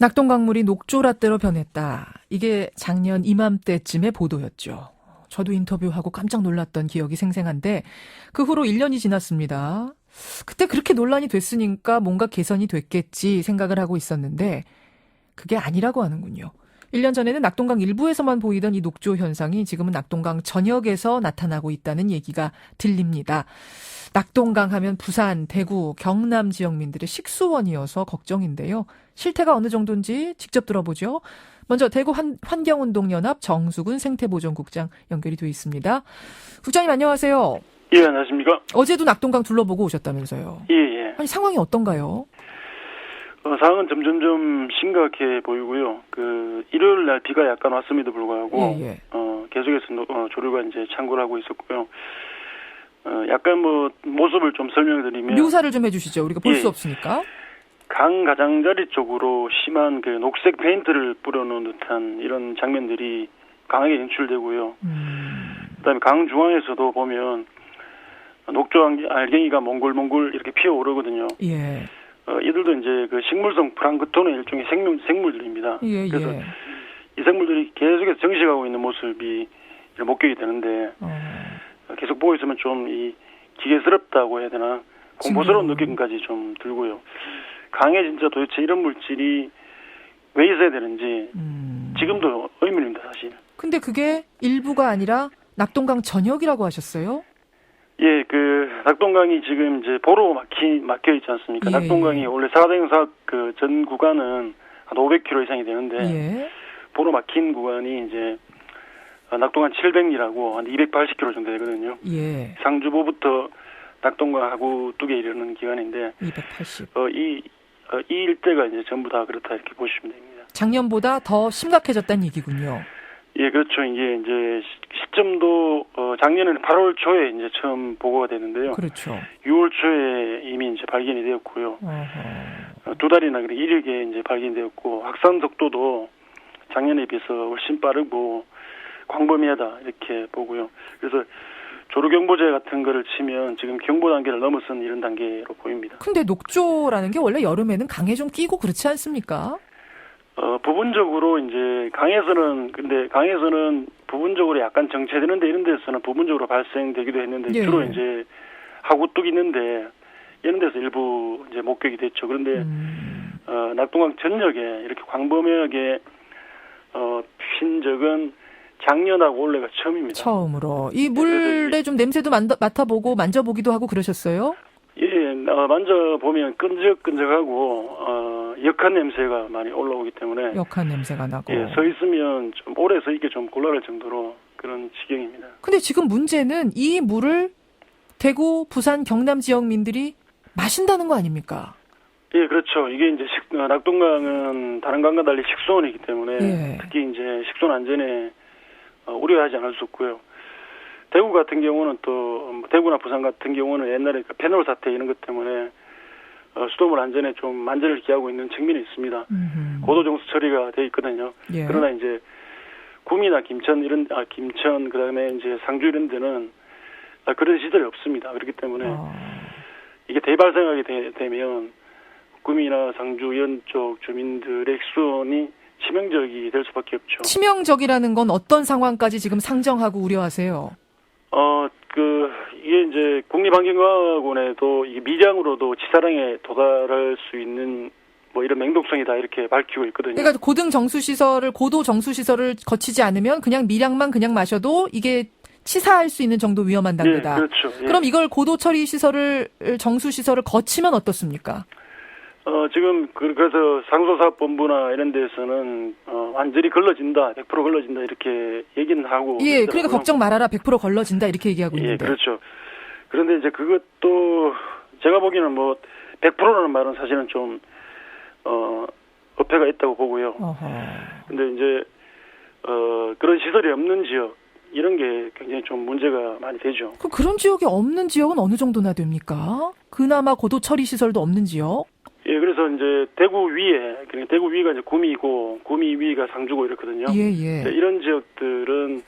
낙동강물이 녹조라떼로 변했다. 이게 작년 이맘때쯤의 보도였죠. 저도 인터뷰하고 깜짝 놀랐던 기억이 생생한데 그 후로 1년이 지났습니다. 그때 그렇게 논란이 됐으니까 뭔가 개선이 됐겠지 생각을 하고 있었는데 그게 아니라고 하는군요. 1년 전에는 낙동강 일부에서만 보이던 이 녹조 현상이 지금은 낙동강 전역에서 나타나고 있다는 얘기가 들립니다. 낙동강 하면 부산, 대구, 경남 지역민들의 식수원이어서 걱정인데요. 실태가 어느 정도인지 직접 들어보죠. 먼저 대구 환경운동연합 정수근 생태보존국장 연결이 돼 있습니다. 국장님 안녕하세요. 예, 안녕하십니까. 어제도 낙동강 둘러보고 오셨다면서요. 예. 아니 상황이 어떤가요? 상황은 점점점 심각해 보이고요. 일요일 날 비가 약간 왔음에도 불구하고 계속해서 조류가 이제 창궐 하고 있었고요. 약간 모습을 좀 설명드리면 묘사를 좀 해주시죠. 우리가 볼 수 없으니까. 강 가장자리 쪽으로 심한 녹색 페인트를 뿌려놓은 듯한 이런 장면들이 강하게 연출되고요. 그다음에 강 중앙에서도 보면 녹조 알갱이가 몽골몽골 이렇게 피어오르거든요. 예. 이들도 이제 식물성 플랑크톤의 일종의 생물들입니다. 그래서 이 생물들이 계속해서 정식하고 있는 모습이 목격이 되는데 계속 보고 있으면 좀 기괴스럽다고 해야 되나 공포스러운 느낌까지 좀 들고요. 강에 진짜 도대체 이런 물질이 왜 있어야 되는지 지금도 의문입니다, 사실. 근데 그게 일부가 아니라 낙동강 전역이라고 하셨어요? 예, 낙동강이 지금 이제 보로 막혀 있지 않습니까? 낙동강이 원래 사대행사 전 구간은 한 500km 이상이 되는데 보로 막힌 구간이 이제 낙동강 700리라고 한 280km 정도 되거든요. 예. 상주보부터 낙동강 하구 뚝에 이르는 기간인데 280. 이 일대가 이제 전부 다 그렇다 이렇게 보시면 됩니다. 작년보다 더 심각해졌다는 얘기군요. 예, 그렇죠. 이게 이제 시점도 작년에는 8월 초에 이제 처음 보고가 되는데요. 그렇죠. 6월 초에 이미 이제 발견이 되었고요. 두 달이나 이르게 이제 발견되었고 확산 속도도 작년에 비해서 훨씬 빠르고 광범위하다 이렇게 보고요. 그래서 조류경보제 같은 거를 치면 지금 경보 단계를 넘어선 이런 단계로 보입니다. 근데 녹조라는 게 원래 여름에는 강에 좀 끼고 그렇지 않습니까? 부분적으로 이제 강에서는 부분적으로 약간 정체되는데 이런 데서는 부분적으로 발생되기도 했는데 주로 이제 하구뚝 있는데 이런 데서 일부 이제 목격이 됐죠. 그런데 낙동강 전역에 이렇게 광범위하게 핀 적은 작년하고 올해가 처음입니다. 처음으로. 이 물에 좀 냄새도 맡아보고 만져보기도 하고 그러셨어요? 예, 만져보면 끈적끈적하고 역한 냄새가 많이 올라오기 때문에 역한 냄새가 나고. 예, 서 있으면 좀 오래 서 있기 좀 곤란할 정도로 그런 지경입니다. 근데 지금 문제는 이 물을 대구, 부산, 경남 지역민들이 마신다는 거 아닙니까? 예, 그렇죠. 이게 이제 낙동강은 다른 강과 달리 식수원이기 때문에 특히 이제 식수원 안전에 우려하지 않을 수 없고요. 대구 같은 경우는 또 대구나 부산 같은 경우는 옛날에 페놀 사태 이런 것 때문에 수돗물 안전에 좀 만전을 기하고 있는 측면이 있습니다. 고도 정수 처리가 돼 있거든요. 그러나 이제 구미나 김천 그다음에 이제 상주 이런 데는 그런 시설이 없습니다. 그렇기 때문에 이게 대발생하게 되면 구미나 상주 이런 쪽 주민들의 식수원이 치명적이 될 수밖에 없죠. 치명적이라는 건 어떤 상황까지 지금 상정하고 우려하세요? 이게 이제 국립환경과학원에도 이게 미량으로도 치사량에 도달할 수 있는 이런 맹독성이다 이렇게 밝히고 있거든요. 그러니까 고도 정수 시설을 거치지 않으면 그냥 미량만 그냥 마셔도 이게 치사할 수 있는 정도 위험한 단계다. 네, 그렇죠. 그럼 이걸 고도 처리 정수 시설을 거치면 어떻습니까? 지금 그래서 상소사업본부나 이런 데서는 완전히 걸러진다, 100% 걸러진다 이렇게 얘기는 하고. 예, 그러니까 걱정 말아라, 100% 걸러진다 이렇게 얘기하고 있는데. 예, 그렇죠. 그런데 이제 그것도 제가 보기에는 100%라는 말은 사실은 좀 어폐가 있다고 보고요. 근데 이제 그런 시설이 없는 지역 이런 게 굉장히 좀 문제가 많이 되죠. 그런 지역이 없는 지역은 어느 정도나 됩니까? 그나마 고도 처리 시설도 없는 지역? 예, 그래서 이제 대구 위가 이제 구미고 구미 위가 상주고 이렇거든요. 이런 지역들은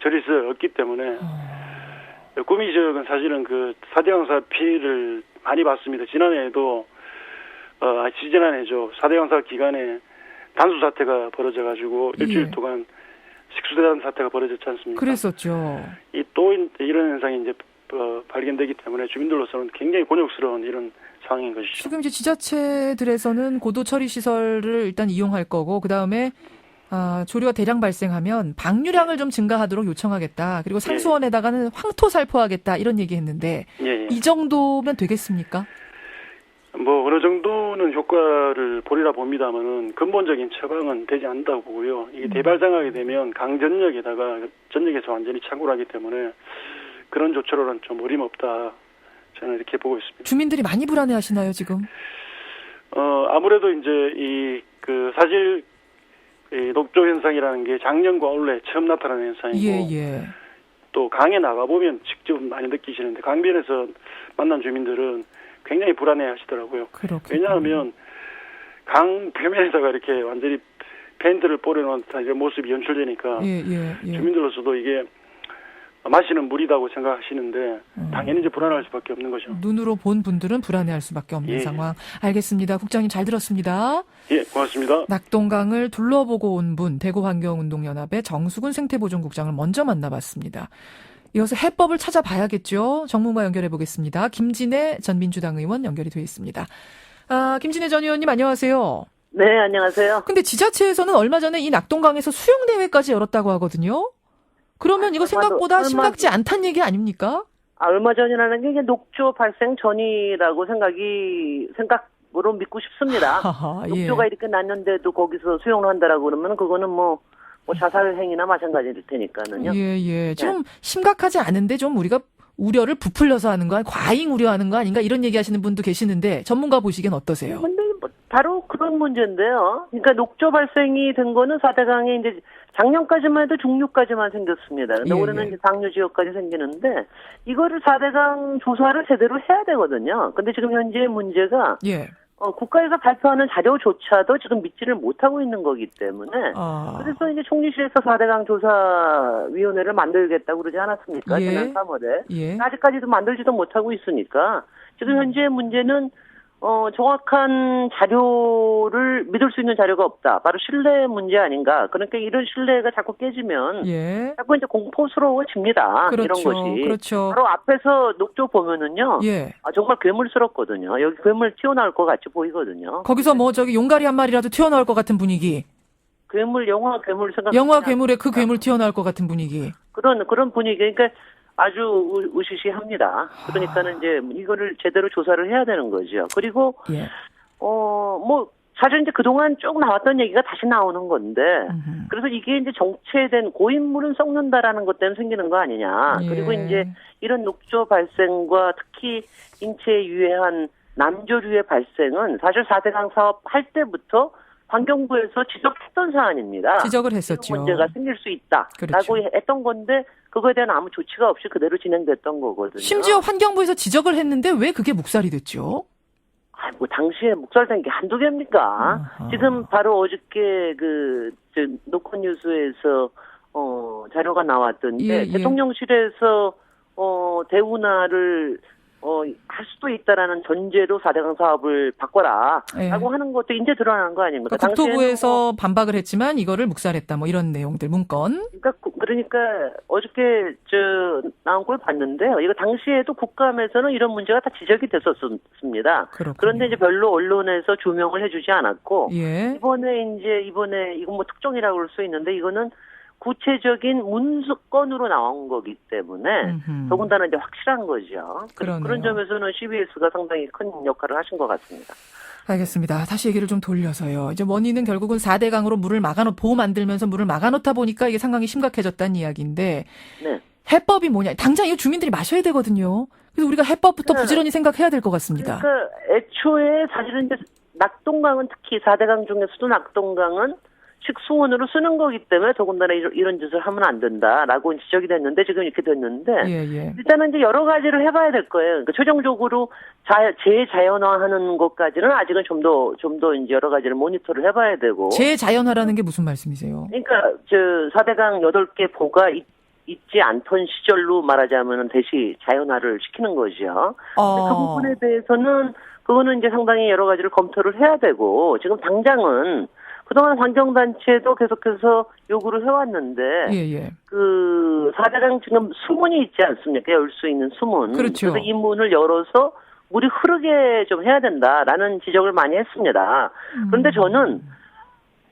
처리시설 없기 때문에 구미 지역은 사실은 사대강사 피해를 많이 봤습니다. 지난해에도 지지난해죠. 4대강 사업 기간에 단수 사태가 벌어져가지고 일주일 동안 식수대란 사태가 벌어졌지 않습니까? 그랬었죠. 또 이런 현상이 이제 발견되기 때문에 주민들로서는 굉장히 곤욕스러운 이런 상황인 것이죠. 지금 이제 지자체들에서는 고도 처리 시설을 일단 이용할 거고 그 다음에 조류가 대량 발생하면 방류량을 좀 증가하도록 요청하겠다. 그리고 상수원에다가는 황토 살포하겠다 이런 얘기했는데 이 정도면 되겠습니까? 뭐 어느 정도는 효과를 보리라 봅니다만은 근본적인 처방은 되지 않는다고 보고요. 이게 대발생하게 되면 강전역에다가 전역에서 완전히 창궐하기 때문에 그런 조처로는 좀 어림없다. 저는 이렇게 보고 있습니다. 주민들이 많이 불안해하시나요 지금? 아무래도 이제 사실 녹조 현상이라는 게 작년과 올해 처음 나타나는 현상이고 또 강에 나가 보면 직접 많이 느끼시는데 강변에서 만난 주민들은 굉장히 불안해하시더라고요. 왜냐하면 강 표면에다가 이렇게 완전히 펜트를 뿌려놓은 이런 모습이 연출되니까 주민들로서도 이게 마시는 물이라고 생각하시는데 당연히 이제 불안할 수밖에 없는 거죠. 눈으로 본 분들은 불안해할 수밖에 없는 상황. 알겠습니다. 국장님 잘 들었습니다. 예, 고맙습니다. 낙동강을 둘러보고 온 분 대구환경운동연합의 정수근 생태보존국장을 먼저 만나봤습니다. 이어서 해법을 찾아봐야겠죠. 전문가 연결해 보겠습니다. 김진애 전 민주당 의원 연결이 되어 있습니다. 김진애 전 의원님 안녕하세요. 네, 안녕하세요. 근데 지자체에서는 얼마 전에 이 낙동강에서 수영대회까지 열었다고 하거든요. 그러면 이거 생각보다 심각지 않다는 얘기 아닙니까? 얼마 전이라는 게 이게 녹조 발생 전이라고 생각으로 믿고 싶습니다. 녹조가 이렇게 났는데도 거기서 수영을 한다라고 그러면 그거는 뭐 자살 행위나 마찬가지일 테니까는요. 좀 심각하지 않은데 좀 우리가 우려를 부풀려서 하는 거, 과잉 우려하는 거 아닌가 이런 얘기하시는 분도 계시는데 전문가 보시기엔 어떠세요? 근데 바로 그런 문제인데요. 그러니까 녹조 발생이 된 거는 4대강에 이제 작년까지만 해도 중류까지만 생겼습니다. 근데 올해는 이제 상류 지역까지 생기는데 이거를 4대강 조사를 제대로 해야 되거든요. 근데 지금 현재 문제가 국가에서 발표하는 자료조차도 지금 믿지를 못하고 있는 거기 때문에 그래서 이제 총리실에서 4대강 조사위원회를 만들겠다고 그러지 않았습니까? 지난 3월에. 아직까지도 만들지도 못하고 있으니까 지금 현재 문제는 정확한 자료를 믿을 수 있는 자료가 없다. 바로 신뢰 문제 아닌가. 그러니까 이런 신뢰가 자꾸 깨지면 자꾸 이제 공포스러워집니다. 이런 것이. 바로 앞에서 녹조 보면은요. 정말 괴물스럽거든요. 여기 괴물 튀어나올 것 같이 보이거든요. 거기서 뭐 용가리 한 마리라도 튀어나올 것 같은 분위기. 영화 괴물 생각. 영화 괴물에 그 괴물 튀어나올 것 같은 분위기. 그런 분위기. 그러니까 아주 으시시합니다. 그러니까는 이제 이거를 제대로 조사를 해야 되는 거죠. 그리고 사실 이제 그동안 쭉 나왔던 얘기가 다시 나오는 건데 그래서 이게 이제 정체된 고인물은 썩는다라는 것 때문에 생기는 거 아니냐. 그리고 이제 이런 녹조 발생과 특히 인체에 유해한 남조류의 발생은 사실 4대강 사업 할 때부터 환경부에서 지적했던 사안입니다. 지적을 했었죠. 문제가 생길 수 있다라고 했던 건데 그거에 대한 아무 조치가 없이 그대로 진행됐던 거거든요. 심지어 환경부에서 지적을 했는데 왜 그게 묵살이 됐죠? 당시에 묵살된 게 한두 개입니까? 지금 바로 어저께 노컷뉴스에서 자료가 나왔던데 대통령실에서 대운하를 할 수도 있다라는 전제로 4대강 사업을 바꿔라라고 하는 것도 이제 드러나는 거 아닙니까? 국토부에서 반박을 했지만 이거를 묵살했다 뭐 이런 내용들 문건. 그러니까 어저께 나온 걸 봤는데요. 이거 당시에도 국감에서는 이런 문제가 다 지적이 됐었습니다. 그런데 이제 별로 언론에서 조명을 해주지 않았고 이번에 이건 뭐 특종이라고 할 수 있는데 이거는 구체적인 문건으로 나온 거기 때문에 더군다나 이제 확실한 거죠. 그런 점에서는 CBS가 상당히 큰 역할을 하신 것 같습니다. 알겠습니다. 다시 얘기를 좀 돌려서요. 이제 원인은 결국은 4대강으로 보호 만들면서 물을 막아놓다 보니까 이게 상황이 심각해졌다는 이야기인데 해법이 뭐냐. 당장 이거 주민들이 마셔야 되거든요. 그래서 우리가 해법부터 부지런히 생각해야 될 것 같습니다. 그러니까 애초에 사실은 이제 낙동강은 특히 4대강 중에서도 낙동강은 식수원으로 쓰는 거기 때문에 더군다나 이런 짓을 하면 안 된다라고 지적이 됐는데 지금 이렇게 됐는데 일단은 이제 여러 가지를 해봐야 될 거예요. 그러니까 최종적으로 재자연화하는 것까지는 아직은 좀 더 이제 여러 가지를 모니터를 해봐야 되고. 재자연화라는 게 무슨 말씀이세요? 그러니까 4대강 8개 보가 있지 않던 시절로 말하자면 대시 자연화를 시키는 거죠. 그 부분에 대해서는 그거는 이제 상당히 여러 가지를 검토를 해야 되고, 지금 당장은 그동안 환경단체도 계속해서 요구를 해왔는데, 예. 그 4대강 지금 수문이 있지 않습니까? 열 수 있는 수문. 그렇죠. 그래서 이 문을 열어서 물이 흐르게 좀 해야 된다라는 지적을 많이 했습니다. 그런데 저는,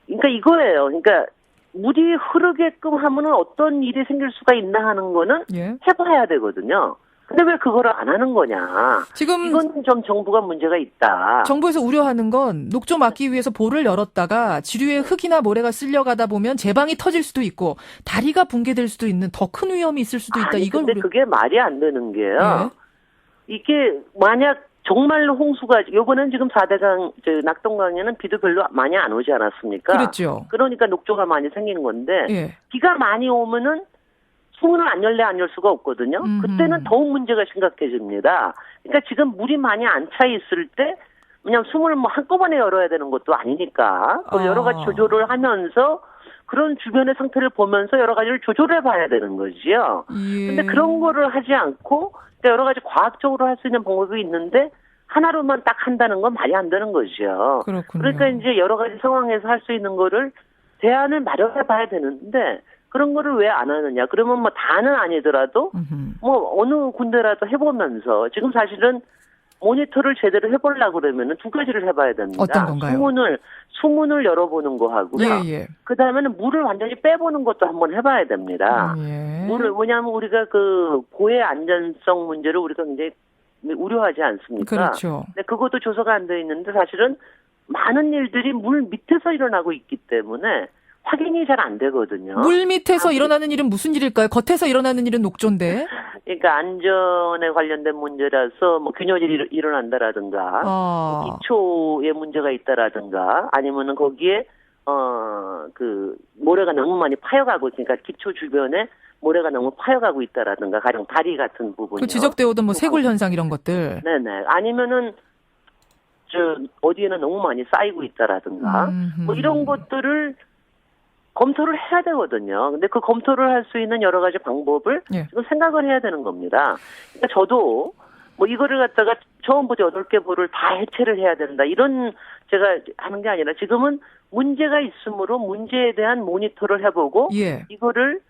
그러니까 이거예요. 그러니까 물이 흐르게끔 하면은 어떤 일이 생길 수가 있나 하는 거는 예. 해봐야 되거든요. 근데 왜 그거를 안 하는 거냐. 지금 이건 좀 정부가 문제가 있다. 정부에서 우려하는 건 녹조 막기 위해서 보를 열었다가 지류에 흙이나 모래가 쓸려가다 보면 제방이 터질 수도 있고 다리가 붕괴될 수도 있는 더 큰 위험이 있을 수도 있다. 아니, 이걸 근데 그게 말이 안 되는 게요. 예. 이게 만약 정말로 홍수가 요번엔 지금 4대강 낙동강에는 비도 별로 많이 안 오지 않았습니까? 그렇죠. 그러니까 녹조가 많이 생기는 건데 예. 비가 많이 오면은 수문을 안 열래 안 열 수가 없거든요. 그때는 더욱 문제가 심각해집니다. 그러니까 지금 물이 많이 안 차 있을 때 그냥 수문을 뭐 한꺼번에 열어야 되는 것도 아니니까 그걸 여러 가지 조절을 하면서 그런 주변의 상태를 보면서 여러 가지를 조절해 봐야 되는 거지요. 예. 근데 그런 거를 하지 않고 그러니까 여러 가지 과학적으로 할 수 있는 방법이 있는데 하나로만 딱 한다는 건 말이 안 되는 거죠. 그렇군요. 그러니까 이제 여러 가지 상황에서 할 수 있는 거를 대안을 마련해 봐야 되는데 그런 거를 왜 안 하느냐. 그러면 뭐 다는 아니더라도 뭐 어느 군데라도 해보면서 지금 사실은 모니터를 제대로 해보려고 그러면은 두 가지를 해봐야 됩니다. 어떤 건가요? 수문을 열어보는 거 하고요. 예. 그 다음에는 물을 완전히 빼보는 것도 한번 해봐야 됩니다. 예. 뭐냐면 우리가 그 고해 안전성 문제를 우리가 굉장히 우려하지 않습니까? 그렇죠. 근데 그것도 조사가 안 돼 있는데 사실은 많은 일들이 물 밑에서 일어나고 있기 때문에 확인이 잘 안 되거든요. 물 밑에서 일어나는 일은 무슨 일일까요? 겉에서 일어나는 일은 녹조인데. 그러니까 안전에 관련된 문제라서 뭐 균열이 일어난다라든가 기초에 문제가 있다라든가 아니면은 거기에 그 모래가 너무 많이 파여가고 그러니까 기초 주변에 모래가 너무 파여가고 있다라든가 가령 다리 같은 부분이요. 그 지적되어 오던 뭐 쇄골 현상 이런 것들. 네네. 아니면은 어디에는 너무 많이 쌓이고 있다라든가 뭐 이런 것들을 검토를 해야 되거든요. 근데 그 검토를 할 수 있는 여러 가지 방법을 지금 생각을 해야 되는 겁니다. 그러니까 저도 뭐 이거를 갖다가 처음부터 8개 보를 다 해체를 해야 된다. 이런 제가 하는 게 아니라 지금은 문제가 있으므로 문제에 대한 모니터를 해보고 이거를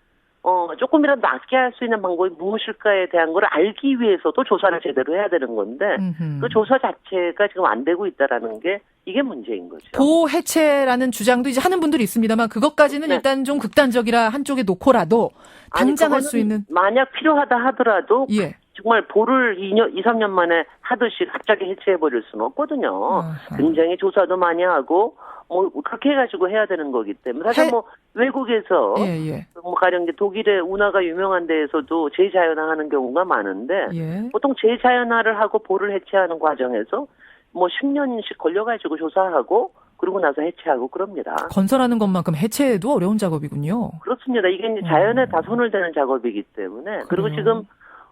조금이라도 낫게 할 수 있는 방법이 무엇일까에 대한 걸 알기 위해서도 조사를 제대로 해야 되는 건데 그 조사 자체가 지금 안 되고 있다라는 게 이게 문제인 거죠. 보호 해체라는 주장도 이제 하는 분들이 있습니다만 그것까지는 일단 좀 극단적이라 한쪽에 놓고라도 당장 할 수 있는 만약 필요하다 하더라도 정말 보를 2, 3년 만에 하듯이 갑자기 해체해버릴 수는 없거든요. 굉장히 조사도 많이 하고 뭐 그렇게 해가지고 해야 되는 거기 때문에 사실 뭐 외국에서 뭐 가령 이제 독일의 운하가 유명한 데에서도 재자연화하는 경우가 많은데 보통 재자연화를 하고 보를 해체하는 과정에서 뭐 10년씩 걸려가지고 조사하고 그러고 나서 해체하고 그럽니다. 건설하는 것만큼 해체도 어려운 작업이군요. 그렇습니다. 이게 이제 자연에 다 손을 대는 작업이기 때문에 그리고 지금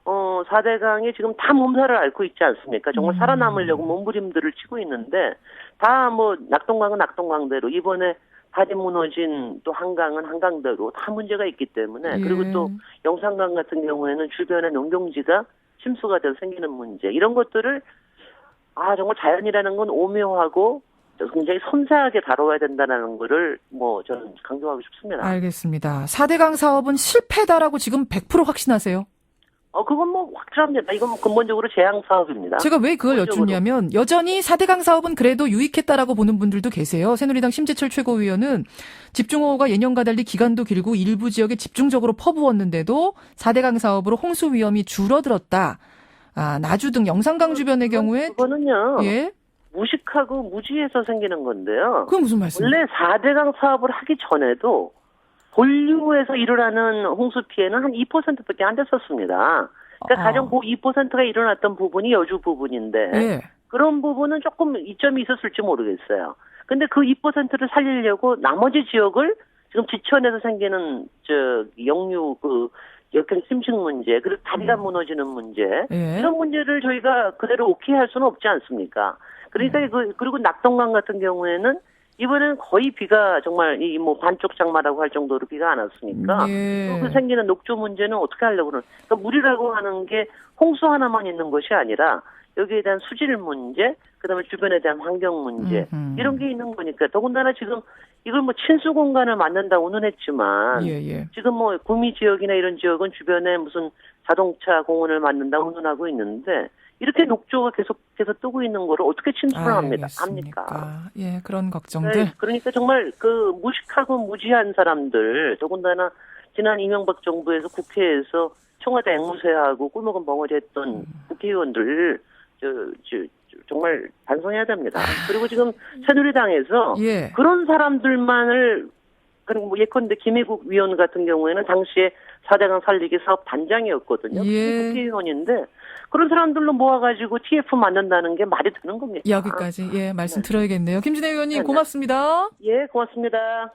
4대강이 지금 다 몸살을 앓고 있지 않습니까? 정말 살아남으려고 몸부림들을 치고 있는데 다 뭐 낙동강은 낙동강대로 이번에 다리 무너진 또 한강은 한강대로 다 문제가 있기 때문에 그리고 또 영산강 같은 경우에는 주변에 농경지가 침수가 돼서 생기는 문제 이런 것들을 정말 자연이라는 건 오묘하고 굉장히 섬세하게 다뤄야 된다는 거를 뭐 저는 강조하고 싶습니다. 알겠습니다. 4대강 사업은 실패다라고 지금 100% 확신하세요? 그건 뭐 확실합니다. 이건 뭐 근본적으로 재앙 사업입니다. 제가 왜 그걸 여쭙냐면 여전히 4대강 사업은 그래도 유익했다라고 보는 분들도 계세요. 새누리당 심재철 최고위원은 집중호우가 예년과 달리 기간도 길고 일부 지역에 집중적으로 퍼부었는데도 4대강 사업으로 홍수 위험이 줄어들었다. 나주 등 영산강 주변의 경우에 그거는요. 무식하고 무지해서 생기는 건데요. 그건 무슨 말씀이에요? 원래 4대강 사업을 하기 전에도 본류에서 일어나는 홍수 피해는 한 2%밖에 안 됐었습니다. 그러니까 가장 그 2%가 일어났던 부분이 여주 부분인데 그런 부분은 조금 이점이 있었을지 모르겠어요. 근데 그 2%를 살리려고 나머지 지역을 지금 지천에서 생기는 역류 역행 침식 문제, 그리고 다리가 무너지는 문제 이런 문제를 저희가 그대로 오케이 할 수는 없지 않습니까? 그러니까 그리고 낙동강 같은 경우에는 이번에는 거의 비가 정말 뭐 반쪽 장마라고 할 정도로 비가 안 왔으니까 그 생기는 녹조 문제는 어떻게 하려고 그러는? 그러니까 물이라고 하는 게 홍수 하나만 있는 것이 아니라 여기에 대한 수질 문제, 그다음에 주변에 대한 환경 문제 이런 게 있는 거니까 더군다나 지금 이걸 뭐 친수 공간을 만든다고는 했지만 지금 뭐 구미 지역이나 이런 지역은 주변에 무슨 자동차 공원을 만든다고 운운하고 있는데 이렇게 녹조가 계속해서 뜨고 있는 거를 어떻게 침수를 합니까? 예, 그런 걱정들. 네, 그러니까 정말 그 무식하고 무지한 사람들, 더군다나 지난 이명박 정부에서 국회에서 청와대 앵무새하고 꿀먹은 벙어리 했던 국회의원들 정말 반성해야 됩니다. 그리고 지금 새누리당에서 그런 사람들만을 그리고 뭐 예컨대 김혜국 위원 같은 경우에는 당시에 4대강 살리기 사업 단장이었거든요. 국회의원인데 그런 사람들로 모아가지고 TF 만든다는 게 말이 되는 겁니까? 여기까지 말씀 들어야겠네요. 김진애 의원님 고맙습니다. 예, 고맙습니다.